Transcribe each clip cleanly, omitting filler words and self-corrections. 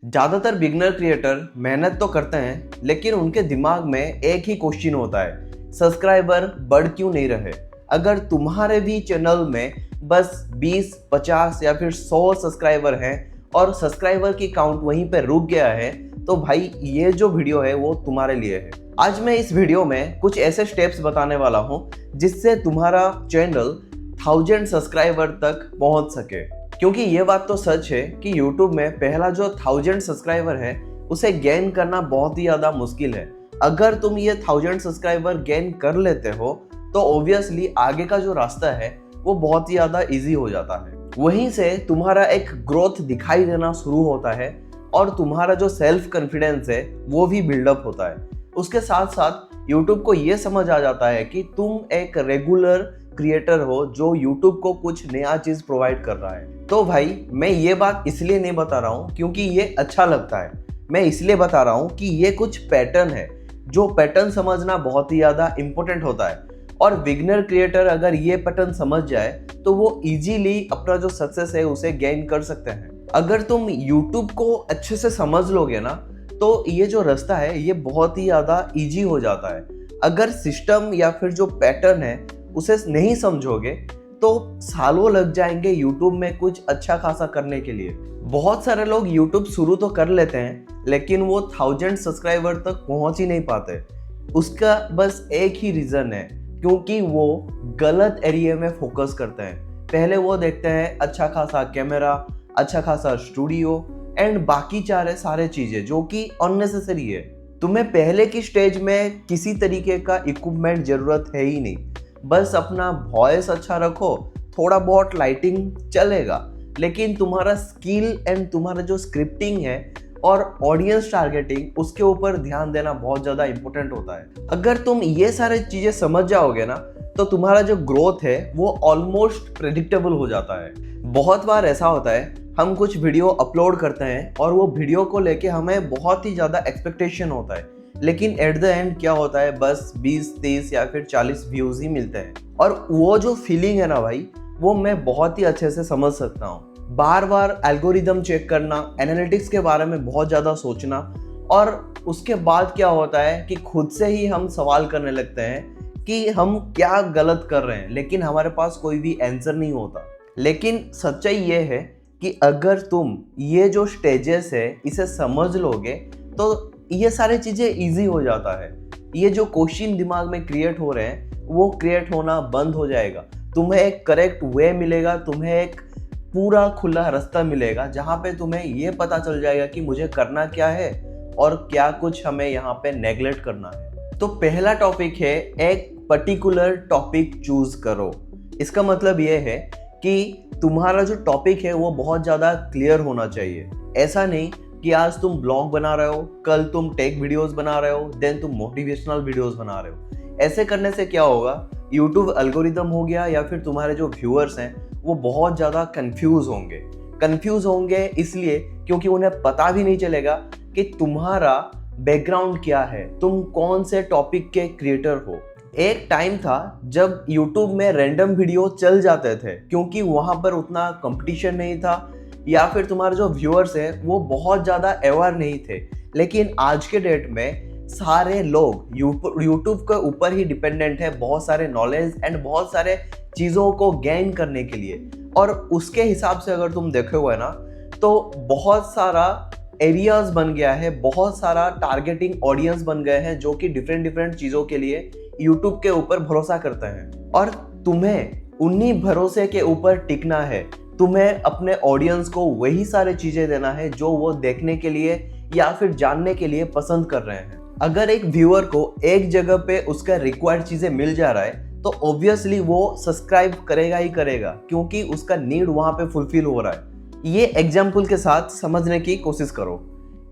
ज़्यादातर beginner creator मेहनत तो करते हैं, लेकिन उनके दिमाग में एक ही क्वेश्चन होता है, सब्सक्राइबर बढ़ क्यों नहीं रहे। अगर तुम्हारे भी चैनल में बस 20, 50 या फिर 100 सब्सक्राइबर हैं और सब्सक्राइबर की काउंट वहीं पे रुक गया है, तो भाई ये जो वीडियो है वो तुम्हारे लिए है। आज मैं इस वीडियो में कुछ ऐसे स्टेप्स बताने वाला हूँ जिससे तुम्हारा चैनल 1000 सब्सक्राइबर तक पहुँच सके। क्योंकि ये बात तो सच है कि YouTube में पहला जो 1000 सब्सक्राइबर है उसे गेन करना बहुत ही ज़्यादा मुश्किल है। अगर तुम ये 1000 सब्सक्राइबर गेन कर लेते हो तो ऑब्वियसली आगे का जो रास्ता है वो बहुत ही ज़्यादा इजी हो जाता है। वहीं से तुम्हारा एक ग्रोथ दिखाई देना शुरू होता है और तुम्हारा जो सेल्फ कॉन्फिडेंस है वो भी बिल्डअप होता है। उसके साथ साथ YouTube को ये समझ आ जाता है कि तुम एक रेगुलर क्रिएटर हो जो YouTube को कुछ नया चीज प्रोवाइड कर रहा है। तो भाई मैं ये बात इसलिए नहीं बता रहा हूँ क्योंकि ये अच्छा लगता है, मैं इसलिए बता रहा हूँ कि ये कुछ पैटर्न है। जो पैटर्न समझना बहुत ही ज़्यादा इम्पोर्टेंट होता है और बिगिनर क्रिएटर अगर ये पैटर्न समझ जाए तो वो इजीली अपना जो सक्सेस है उसे गेन कर सकते हैं। अगर तुम YouTube को अच्छे से समझ लोगे ना तो ये जो रास्ता है ये बहुत ही ज़्यादा ईजी हो जाता है। अगर सिस्टम या फिर जो पैटर्न है उसे नहीं समझोगे तो सालों लग जाएंगे YouTube में कुछ अच्छा खासा करने के लिए। बहुत सारे लोग YouTube शुरू तो कर लेते हैं लेकिन वो 1000 सब्सक्राइबर तक पहुंच ही नहीं पाते। उसका बस एक ही रीज़न है, क्योंकि वो गलत एरिया में फोकस करते हैं। पहले वो देखते हैं अच्छा खासा कैमरा, अच्छा खासा स्टूडियो एंड बाकी सारे चीज़ें जो कि अननेसेसरी है। तुम्हें पहले की स्टेज में किसी तरीके का इक्विपमेंट ज़रूरत है ही नहीं, बस अपना वॉइस अच्छा रखो, थोड़ा बहुत लाइटिंग चलेगा, लेकिन तुम्हारा स्किल एंड तुम्हारा जो स्क्रिप्टिंग है और ऑडियंस टारगेटिंग उसके ऊपर ध्यान देना बहुत ज़्यादा इंपॉर्टेंट होता है। अगर तुम ये सारे चीज़ें समझ जाओगे ना तो तुम्हारा जो ग्रोथ है वो ऑलमोस्ट प्रेडिक्टेबल हो जाता है। बहुत बार ऐसा होता है, हम कुछ वीडियो अपलोड करते हैं और वो वीडियो को लेके हमें बहुत ही ज़्यादा एक्सपेक्टेशन होता है, लेकिन एट द एंड क्या होता है, बस 20, 30 या फिर 40 व्यूज ही मिलते हैं। और वो जो फीलिंग है ना भाई, वो मैं बहुत ही अच्छे से समझ सकता हूँ। बार बार एल्गोरिदम चेक करना, एनालिटिक्स के बारे में बहुत ज़्यादा सोचना, और उसके बाद क्या होता है कि खुद से ही हम सवाल करने लगते हैं कि हम क्या गलत कर रहे हैं, लेकिन हमारे पास कोई भी आंसर नहीं होता। लेकिन सच्चाई ये है कि अगर तुम ये जो स्टेजेस है इसे समझ लोगे तो ये सारी चीज़ें इजी हो जाता है। ये जो क्वेश्चन दिमाग में क्रिएट हो रहे हैं वो क्रिएट होना बंद हो जाएगा। तुम्हें एक करेक्ट वे मिलेगा, तुम्हें एक पूरा खुला रास्ता मिलेगा जहाँ पे तुम्हें ये पता चल जाएगा कि मुझे करना क्या है और क्या कुछ हमें यहाँ पे नेग्लेक्ट करना है। तो पहला टॉपिक है, एक पर्टिकुलर टॉपिक चूज करो। इसका मतलब ये है कि तुम्हारा जो टॉपिक है वो बहुत ज़्यादा क्लियर होना चाहिए। ऐसा नहीं कि आज तुम ब्लॉग बना रहे हो, कल तुम टेक वीडियोस बना रहे हो, देन तुम मोटिवेशनल वीडियोस बना रहे हो। ऐसे करने से क्या होगा, YouTube एल्गोरिदम हो गया या फिर तुम्हारे जो व्यूअर्स हैं वो बहुत ज़्यादा कंफ्यूज होंगे इसलिए क्योंकि उन्हें पता भी नहीं चलेगा कि तुम्हारा बैकग्राउंड क्या है, तुम कौन से टॉपिक के क्रिएटर हो। एक टाइम था जब YouTube में रैंडम वीडियो चल जाते थे क्योंकि वहाँ पर उतना कंपटीशन नहीं था या फिर तुम्हारे जो व्यूअर्स हैं वो बहुत ज़्यादा अवेयर नहीं थे। लेकिन आज के डेट में सारे लोग YouTube के ऊपर ही डिपेंडेंट है, बहुत सारे नॉलेज एंड बहुत सारे चीज़ों को गेन करने के लिए। और उसके हिसाब से अगर तुम देखोगे ना तो बहुत सारा एरियाज बन गया है, बहुत सारा टारगेटिंग ऑडियंस बन गए हैं जो कि डिफरेंट चीज़ों के लिए YouTube के ऊपर भरोसा करते हैं। और तुम्हें उन्हीं भरोसे के ऊपर टिकना है, तुम्हें अपने ऑडियंस को वही सारे चीजें देना है जो वो देखने के लिए या फिर जानने के लिए पसंद कर रहे हैं। अगर एक व्यूअर को एक जगह पे उसका रिक्वायर्ड चीजें मिल जा रहा है तो ऑब्वियसली वो सब्सक्राइब करेगा ही करेगा क्योंकि उसका नीड वहां पे फुलफिल हो रहा है। ये एग्जाम्पल के साथ समझने की कोशिश करो।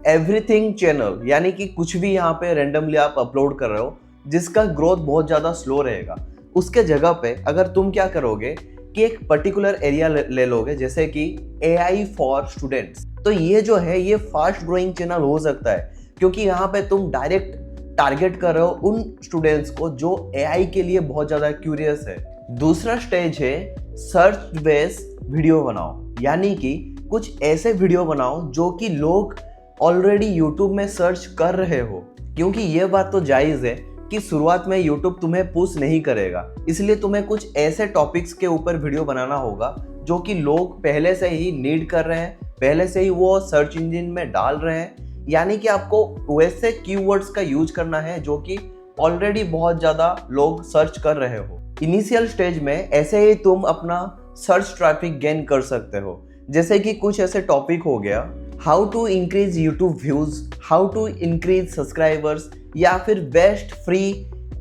एवरीथिंग चैनल यानी कि कुछ भी यहाँ पे रैंडमली आप अपलोड कर रहे हो जिसका ग्रोथ बहुत ज्यादा स्लो रहेगा, उसके जगह पे अगर तुम क्या करोगे कि एक पर्टिकुलर एरिया ले लोगे, जैसे कि AI फॉर स्टूडेंट्स। तो ये जो है ये फास्ट ग्रोइंग चैनल हो सकता है क्योंकि यहाँ पे तुम डायरेक्ट टारगेट कर रहे हो उन स्टूडेंट्स को जो AI के लिए बहुत ज़्यादा क्यूरियस है। दूसरा स्टेज है सर्च बेस्ड वीडियो बनाओ, यानी कि कुछ ऐसे वीडियो बनाओ जो कि लोग ऑलरेडी यूट्यूब में सर्च कर रहे हो, क्योंकि ये बात तो जायज़ है कि शुरुआत में यूट्यूब तुम्हें पुश नहीं करेगा। इसलिए तुम्हें कुछ ऐसे टॉपिक्स के ऊपर वीडियो बनाना होगा जो कि लोग पहले से ही नीड कर रहे हैं, पहले से ही वो सर्च इंजन में डाल रहे हैं। यानी कि आपको वैसे कीवर्ड्स का यूज करना है जो कि ऑलरेडी बहुत ज़्यादा लोग सर्च कर रहे हो। इनिशियल स्टेज में ऐसे ही तुम अपना सर्च ट्रैफिक गेन कर सकते हो। जैसे कि कुछ ऐसे टॉपिक हो गया, how to increase YouTube views, how to increase subscribers, या फिर बेस्ट फ्री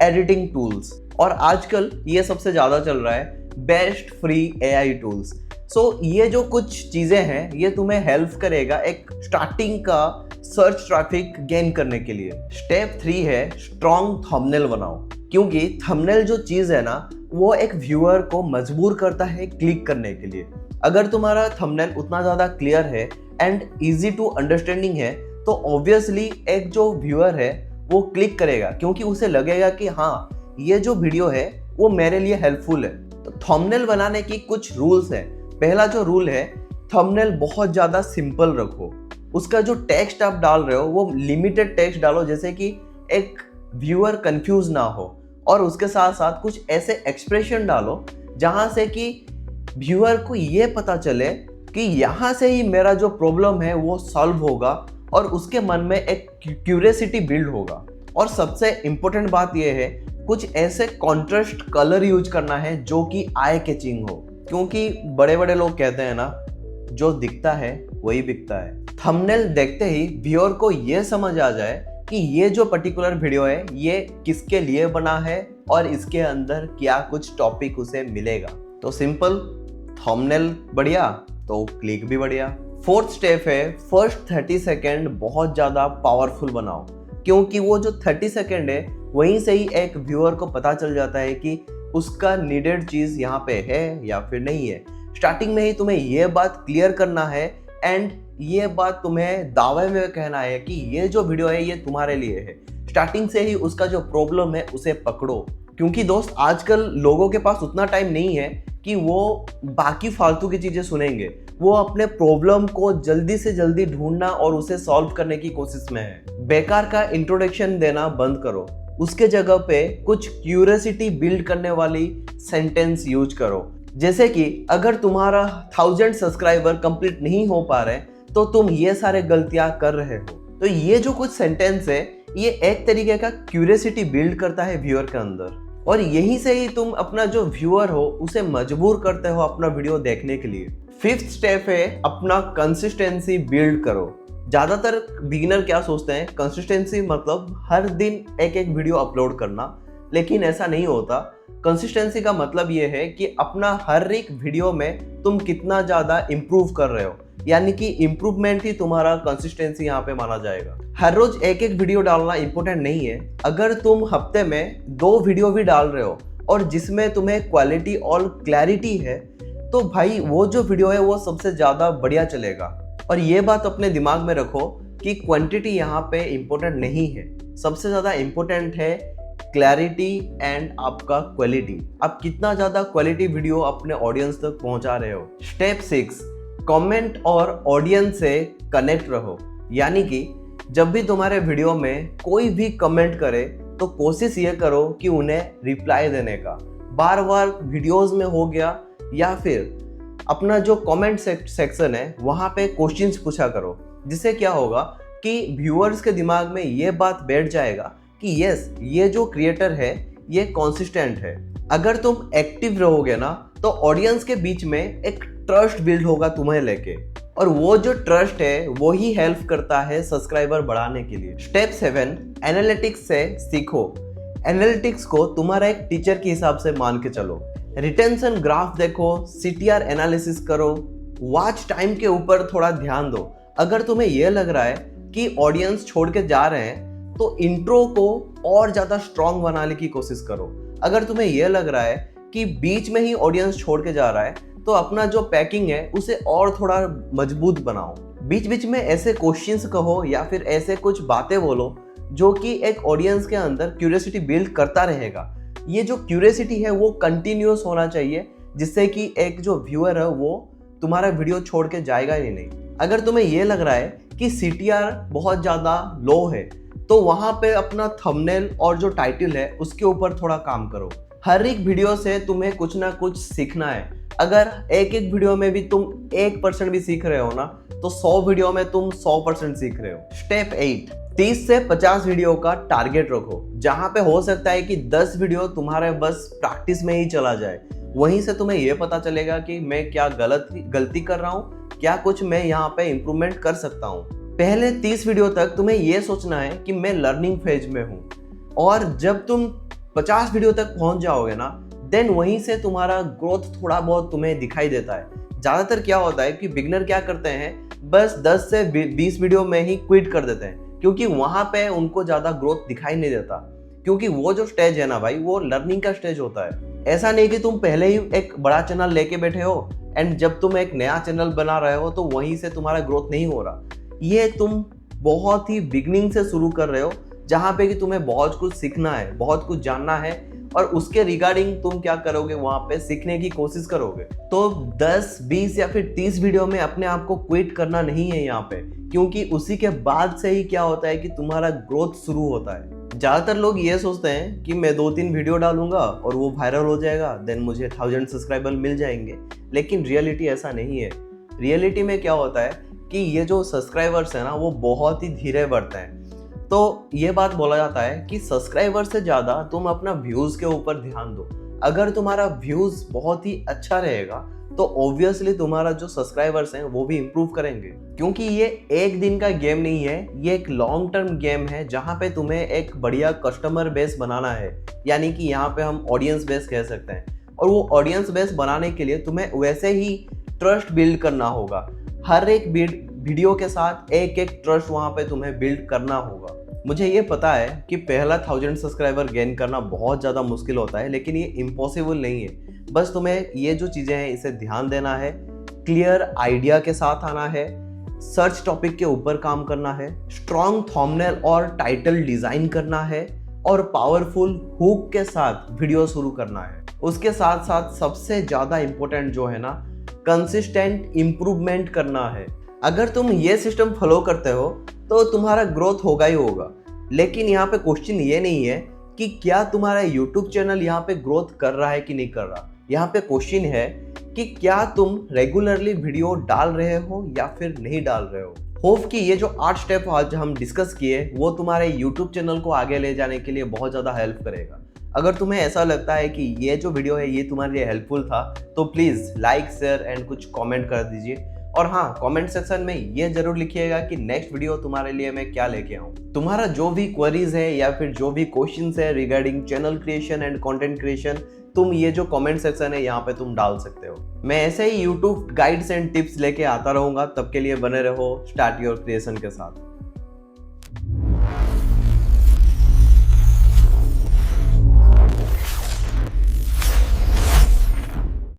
एडिटिंग टूल्स। और आजकल ये सबसे ज़्यादा चल रहा है, बेस्ट फ्री एआई टूल्स। सो ये जो कुछ चीज़ें हैं ये तुम्हें हेल्प करेगा एक स्टार्टिंग का सर्च ट्रैफिक गेन करने के लिए। स्टेप 3 है स्ट्रॉन्ग थंबनेल बनाओ, क्योंकि थंबनेल जो चीज़ है ना वो एक व्यूअर को मजबूर करता है क्लिक करने के लिए। अगर तुम्हारा थंबनेल उतना ज़्यादा क्लियर है एंड इजी टू अंडरस्टैंडिंग है तो ऑब्वियसली एक जो व्यूअर है वो क्लिक करेगा, क्योंकि उसे लगेगा कि हाँ ये जो वीडियो है वो मेरे लिए हेल्पफुल है। तो थंबनेल बनाने की कुछ रूल्स हैं। पहला जो रूल है, थंबनेल बहुत ज़्यादा सिंपल रखो। उसका जो टेक्स्ट आप डाल रहे हो वो लिमिटेड टेक्स्ट डालो, जैसे कि एक व्यूअर कंफ्यूज ना हो, और उसके साथ साथ कुछ ऐसे एक्सप्रेशन डालो जहाँ से कि व्यूअर को ये पता चले कि यहाँ से ही मेरा जो प्रॉब्लम है वो सॉल्व होगा, और उसके मन में एक क्यूरियोसिटी बिल्ड होगा। और सबसे इम्पोर्टेंट बात यह है, कुछ ऐसे कॉन्ट्रास्ट कलर यूज करना है जो कि आई कैचिंग हो, क्योंकि बड़े बड़े लोग कहते हैं ना, जो दिखता है वही बिकता है। थंबनेल देखते ही व्यूअर को ये समझ आ जाए कि ये जो पर्टिकुलर वीडियो है ये किसके लिए बना है और इसके अंदर क्या कुछ टॉपिक उसे मिलेगा। तो सिंपल, थंबनेल बढ़िया तो क्लिक भी बढ़िया। फोर्थ स्टेप है फर्स्ट 30 सेकेंड बहुत ज़्यादा पावरफुल बनाओ, क्योंकि वो जो 30 सेकेंड है वहीं से ही एक व्यूअर को पता चल जाता है कि उसका नीडेड चीज़ यहाँ पे है या फिर नहीं है। स्टार्टिंग में ही तुम्हें ये बात क्लियर करना है एंड ये बात तुम्हें दावे में कहना है कि ये जो वीडियो है ये तुम्हारे लिए है। स्टार्टिंग से ही उसका जो प्रॉब्लम है उसे पकड़ो, क्योंकि दोस्त आजकल लोगों के पास उतना टाइम नहीं है कि वो बाकी फालतू की चीज़ें सुनेंगे। वो अपने प्रॉब्लम को जल्दी से जल्दी ढूंढना और उसे सॉल्व करने की कोशिश में है। बेकार का इंट्रोडक्शन देना बंद करो, उसके जगह पे कुछ क्यूरियोसिटी बिल्ड करने वाली सेंटेंस यूज करो। जैसे कि अगर तुम्हारा 1000 सब्सक्राइबर कंप्लीट नहीं हो पा रहे तो तुम ये सारे गलतियां कर रहे हो। तो ये जो कुछ सेंटेंस है ये एक तरीके का क्यूरियोसिटी बिल्ड करता है व्यूअर के अंदर, और यहीं से ही तुम अपना जो व्यूअर हो उसे मजबूर करते हो अपना वीडियो देखने के लिए। फिफ्थ स्टेप है अपना कंसिस्टेंसी बिल्ड करो। ज़्यादातर बिगिनर क्या सोचते हैं, कंसिस्टेंसी मतलब हर दिन एक एक वीडियो अपलोड करना, लेकिन ऐसा नहीं होता। कंसिस्टेंसी का मतलब ये है कि अपना हर एक वीडियो में तुम कितना ज़्यादा इम्प्रूव कर रहे हो, यानी कि इम्प्रूवमेंट ही तुम्हारा कंसिस्टेंसी यहाँ पे माना जाएगा। हर रोज एक एक वीडियो डालना इंपॉर्टेंट नहीं है। अगर तुम हफ्ते में 2 वीडियो भी डाल रहे हो और जिसमें तुम्हें क्वालिटी और क्लैरिटी है, तो भाई वो जो वीडियो है वो सबसे ज़्यादा बढ़िया चलेगा। और ये बात अपने दिमाग में रखो कि क्वांटिटी यहाँ पे इम्पोर्टेंट नहीं है, सबसे ज़्यादा इम्पोर्टेंट है क्लैरिटी एंड आपका क्वालिटी। आप कितना ज़्यादा क्वालिटी वीडियो अपने ऑडियंस तक पहुँचा रहे हो। स्टेप 6, कमेंट और ऑडियंस से कनेक्ट रहो। यानी कि जब भी तुम्हारे वीडियो में कोई भी कमेंट करे तो कोशिश ये करो कि उन्हें रिप्लाई देने का। बार बार वीडियोस में हो गया या फिर अपना जो कमेंट सेक्शन है वहाँ पे क्वेश्चंस पूछा करो, जिससे क्या होगा कि व्यूअर्स के दिमाग में ये बात बैठ जाएगा कि यस, ये जो क्रिएटर है ये कंसिस्टेंट है। अगर तुम एक्टिव रहोगे ना तो ऑडियंस के बीच में एक ट्रस्ट बिल्ड होगा तुम्हें लेके, और वो जो ट्रस्ट है वो ही हेल्प करता है सब्सक्राइबर बढ़ाने के लिए। स्टेप 7, एनालिटिक्स से सीखो। एनालिटिक्स को तुम्हारा एक टीचर के हिसाब से मान के चलो। रिटेंशन ग्राफ देखो, CTR एनालिसिस करो, वॉच टाइम के ऊपर थोड़ा ध्यान दो। अगर तुम्हें यह लग रहा है कि ऑडियंस छोड़ के जा रहे हैं तो इंट्रो को और ज़्यादा स्ट्रॉन्ग बनाने की कोशिश करो। अगर तुम्हें यह लग रहा है कि बीच में ही ऑडियंस छोड़ के जा रहा है तो अपना जो पैकिंग है उसे और थोड़ा मजबूत बनाओ। बीच बीच में ऐसे क्वेश्चंस कहो या फिर ऐसे कुछ बातें बोलो जो कि एक ऑडियंस के अंदर क्यूरियोसिटी बिल्ड करता रहेगा। ये जो क्यूरियोसिटी है वो कंटिन्यूअस होना चाहिए, जिससे कि एक जो व्यूअर है वो तुम्हारा वीडियो छोड़ के जाएगा ही नहीं। अगर तुम्हें ये लग रहा है कि CTR बहुत ज़्यादा लो है, तो वहाँ पे अपना थंबनेल और जो टाइटल है उसके ऊपर थोड़ा काम करो। हर एक वीडियो से तुम्हें कुछ ना कुछ सीखना है। अगर एक एक वीडियो में भी तुम 1% भी सीख रहे हो ना, तो 100 वीडियो में तुम 100% सीख रहे हो। स्टेप 8, 30 से 50 वीडियो का टारगेट रखो, जहाँ पे हो सकता है कि 10 वीडियो तुम्हारे बस प्रैक्टिस में ही चला जाए। वहीं से तुम्हें यह पता चलेगा कि मैं क्या गलती कर रहा हूँ, क्या कुछ मैं यहाँ पे इम्प्रूवमेंट कर सकता हूँ। पहले 30 वीडियो तक तुम्हें यह सोचना है कि मैं लर्निंग फेज में हूँ, और जब तुम 50 वीडियो तक पहुंच जाओगे ना, देन वहीं से तुम्हारा ग्रोथ थोड़ा बहुत तुम्हें दिखाई देता है। ज़्यादातर क्या होता है कि बिगनर क्या करते हैं, बस 10 से 20 वीडियो में ही क्विट कर देते हैं, क्योंकि वहाँ पे उनको ज़्यादा ग्रोथ दिखाई नहीं देता। क्योंकि वो जो स्टेज है ना भाई, वो लर्निंग का स्टेज होता है। ऐसा नहीं कि तुम पहले ही एक बड़ा चैनल लेके बैठे हो एंड जब तुम एक नया चैनल बना रहे हो तो वहीं से तुम्हारा ग्रोथ नहीं हो रहा। ये तुम बहुत ही बिगनिंग से शुरू कर रहे हो, जहाँ पे कि तुम्हें बहुत कुछ सीखना है, बहुत कुछ जानना है, और उसके रिगार्डिंग तुम क्या करोगे, वहाँ पे सीखने की कोशिश करोगे। तो 10, 20 या फिर 30 वीडियो में अपने आप को क्विट करना नहीं है यहाँ पे, क्योंकि उसी के बाद से ही क्या होता है कि तुम्हारा ग्रोथ शुरू होता है। ज़्यादातर लोग ये सोचते हैं कि मैं 2-3 वीडियो डालूंगा और वो वायरल हो जाएगा, देन मुझे 1000 सब्सक्राइबर मिल जाएंगे, लेकिन रियलिटी ऐसा नहीं है। रियलिटी में क्या होता है कि ये जो सब्सक्राइबर्स है ना, वो बहुत ही धीरे बढ़ते हैं। तो ये बात बोला जाता है कि सब्सक्राइबर से ज़्यादा तुम अपना व्यूज़ के ऊपर ध्यान दो। अगर तुम्हारा व्यूज़ बहुत ही अच्छा रहेगा तो ऑब्वियसली तुम्हारा जो सब्सक्राइबर्स हैं वो भी इम्प्रूव करेंगे, क्योंकि ये एक दिन का गेम नहीं है, ये एक लॉन्ग टर्म गेम है, जहाँ पे तुम्हें एक बढ़िया कस्टमर बेस बनाना है, यानी कि यहाँ पे हम ऑडियंस बेस कह सकते हैं। और वो ऑडियंस बेस बनाने के लिए तुम्हें वैसे ही ट्रस्ट बिल्ड करना होगा। हर एक वीडियो के साथ एक एक ट्रस्ट वहाँ पे तुम्हें बिल्ड करना होगा। मुझे ये पता है कि पहला 1000 सब्सक्राइबर गेन करना बहुत ज़्यादा मुश्किल होता है, लेकिन ये इम्पॉसिबल नहीं है। बस तुम्हें ये जो चीज़ें हैं इसे ध्यान देना है, क्लियर आइडिया के साथ आना है, सर्च टॉपिक के ऊपर काम करना है, स्ट्रॉन्ग थंबनेल और टाइटल डिज़ाइन करना है, और पावरफुल हुक के साथ वीडियो शुरू करना है। उसके साथ साथ सबसे ज़्यादा इम्पोर्टेंट जो है ना, कंसिस्टेंट इम्प्रूवमेंट करना है। अगर तुम ये सिस्टम फॉलो करते हो तो तुम्हारा ग्रोथ होगा ही होगा। लेकिन यहाँ पे क्वेश्चन ये नहीं है कि क्या तुम्हारा यूट्यूब चैनल यहाँ पे ग्रोथ कर रहा है कि नहीं कर रहा। यहाँ पे क्वेश्चन है कि क्या तुम रेगुलरली वीडियो डाल रहे हो या फिर नहीं डाल रहे हो। होप कि ये जो 8 स्टेप आज हम डिस्कस किए वो तुम्हारे यूट्यूब चैनल को आगे ले जाने के लिए बहुत ज़्यादा हेल्प करेगा। अगर तुम्हें ऐसा लगता है कि ये जो वीडियो है ये तुम्हारे लिए हेल्पफुल था, तो प्लीज़ लाइक, शेयर एंड कुछ कमेंट कर दीजिए। और हाँ, कमेंट सेक्शन में ये जरूर लिखिएगा कि नेक्स्ट वीडियो तुम्हारे लिए मैं क्या लेके आऊँ। तुम्हारा जो भी क्वेरीज है या फिर जो भी क्वेश्चंस है regarding channel creation and content creation, तुम ये जो कमेंट सेक्शन है यहाँ पे तुम डाल सकते हो। मैं ऐसे ही यूट्यूब गाइड्स एंड टिप्स लेके आता रहूंगा। तब के लिए बने रहो स्टार्ट योर क्रिएशन के साथ।